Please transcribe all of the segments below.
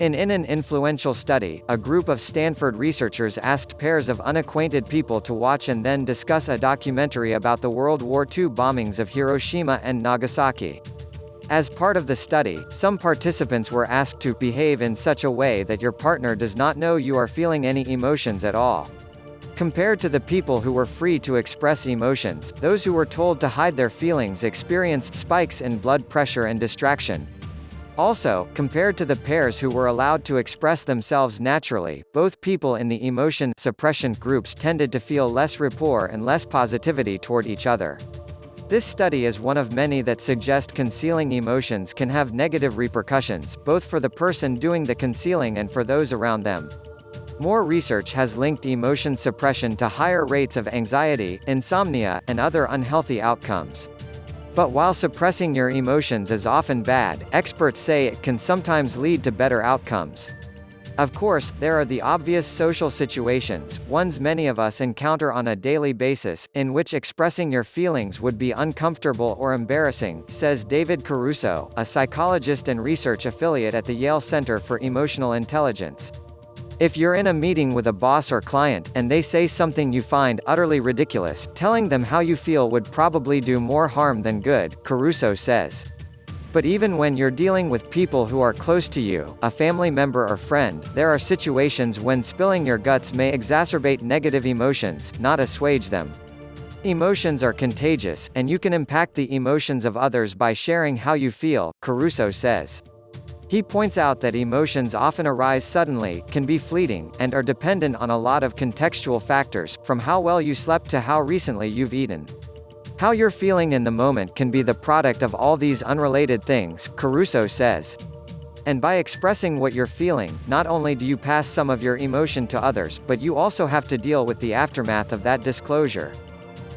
In an influential study, a group of Stanford researchers asked pairs of unacquainted people to watch and then discuss a documentary about the World War II bombings of Hiroshima and Nagasaki. As part of the study, some participants were asked to behave in such a way that your partner does not know you are feeling any emotions at all. Compared to the people who were free to express emotions, those who were told to hide their feelings experienced spikes in blood pressure and distraction. Also, compared to the pairs who were allowed to express themselves naturally, both people in the emotion suppression groups tended to feel less rapport and less positivity toward each other. This study is one of many that suggest concealing emotions can have negative repercussions, both for the person doing the concealing and for those around them. More research has linked emotion suppression to higher rates of anxiety, insomnia, and other unhealthy outcomes. But while suppressing your emotions is often bad, experts say it can sometimes lead to better outcomes. Of course, there are the obvious social situations, ones many of us encounter on a daily basis, in which expressing your feelings would be uncomfortable or embarrassing, says David Caruso, a psychologist and research affiliate at the Yale Center for Emotional Intelligence. If you're in a meeting with a boss or client, and they say something you find utterly ridiculous, telling them how you feel would probably do more harm than good, Caruso says. But even when you're dealing with people who are close to you, a family member or friend, there are situations when spilling your guts may exacerbate negative emotions, not assuage them. Emotions are contagious, and you can impact the emotions of others by sharing how you feel, Caruso says. He points out that emotions often arise suddenly, can be fleeting, and are dependent on a lot of contextual factors, from how well you slept to how recently you've eaten. How you're feeling in the moment can be the product of all these unrelated things, Caruso says. And by expressing what you're feeling, not only do you pass some of your emotion to others, but you also have to deal with the aftermath of that disclosure.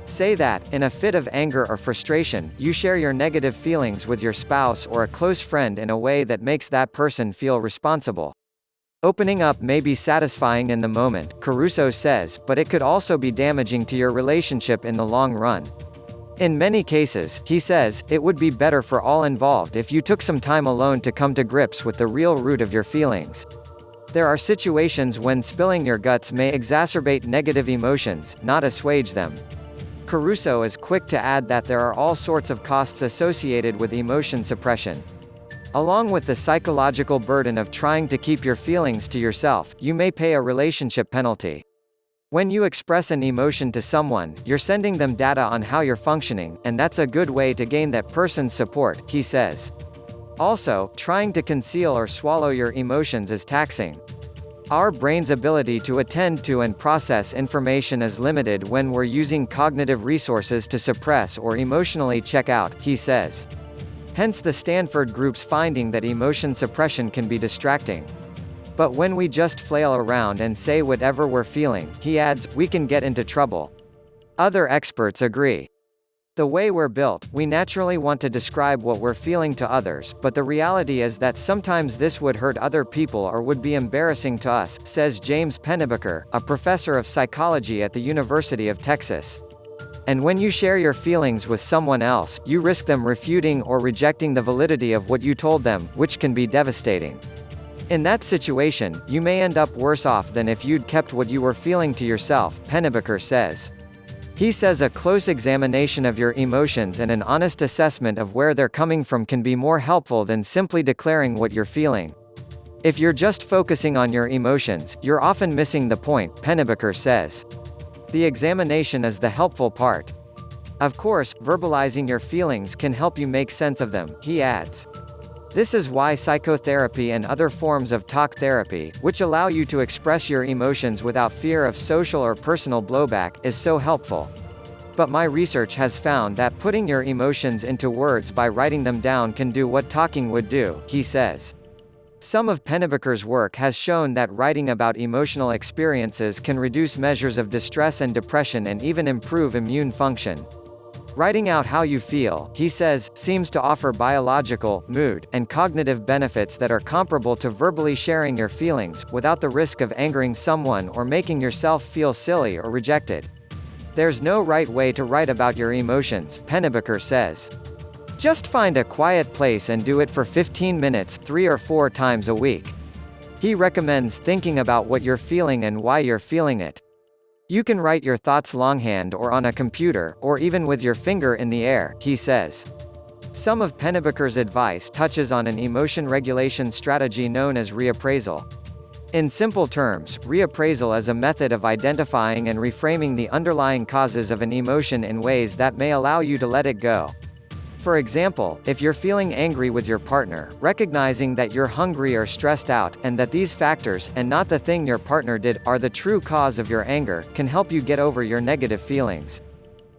Say that, in a fit of anger or frustration, you share your negative feelings with your spouse or a close friend in a way that makes that person feel responsible. Opening up may be satisfying in the moment, Caruso says, but it could also be damaging to your relationship in the long run. In many cases, he says, it would be better for all involved if you took some time alone to come to grips with the real root of your feelings. There are situations when spilling your guts may exacerbate negative emotions, not assuage them. Caruso is quick to add that there are all sorts of costs associated with emotion suppression. Along with the psychological burden of trying to keep your feelings to yourself, you may pay a relationship penalty. When you express an emotion to someone, you're sending them data on how you're functioning, and that's a good way to gain that person's support, he says. Also, trying to conceal or swallow your emotions is taxing. Our brain's ability to attend to and process information is limited when we're using cognitive resources to suppress or emotionally check out, he says. Hence the Stanford group's finding that emotion suppression can be distracting. But when we just flail around and say whatever we're feeling, he adds, we can get into trouble. Other experts agree. The way we're built, we naturally want to describe what we're feeling to others, but the reality is that sometimes this would hurt other people or would be embarrassing to us, says James Pennebaker, a professor of psychology at the University of Texas. And when you share your feelings with someone else, you risk them refuting or rejecting the validity of what you told them, which can be devastating. In that situation, you may end up worse off than if you'd kept what you were feeling to yourself, Pennebaker says. He says a close examination of your emotions and an honest assessment of where they're coming from can be more helpful than simply declaring what you're feeling. If you're just focusing on your emotions, you're often missing the point, Pennebaker says. The examination is the helpful part. Of course, verbalizing your feelings can help you make sense of them, he adds. This is why psychotherapy and other forms of talk therapy, which allow you to express your emotions without fear of social or personal blowback, is so helpful. But my research has found that putting your emotions into words by writing them down can do what talking would do, he says. Some of Pennebaker's work has shown that writing about emotional experiences can reduce measures of distress and depression and even improve immune function. Writing out how you feel, he says, seems to offer biological, mood, and cognitive benefits that are comparable to verbally sharing your feelings, without the risk of angering someone or making yourself feel silly or rejected. There's no right way to write about your emotions, Pennebaker says. Just find a quiet place and do it for 15 minutes, 3 or 4 times a week. He recommends thinking about what you're feeling and why you're feeling it. You can write your thoughts longhand or on a computer, or even with your finger in the air, he says. Some of Pennebaker's advice touches on an emotion regulation strategy known as reappraisal. In simple terms, reappraisal is a method of identifying and reframing the underlying causes of an emotion in ways that may allow you to let it go. For example, if you're feeling angry with your partner, recognizing that you're hungry or stressed out, and that these factors, and not the thing your partner did, are the true cause of your anger, can help you get over your negative feelings.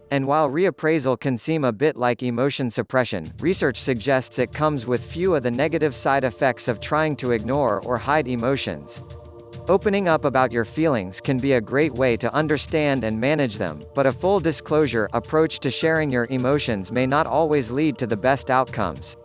And while reappraisal can seem a bit like emotion suppression, research suggests it comes with few of the negative side effects of trying to ignore or hide emotions. Opening up about your feelings can be a great way to understand and manage them, but a full disclosure approach to sharing your emotions may not always lead to the best outcomes.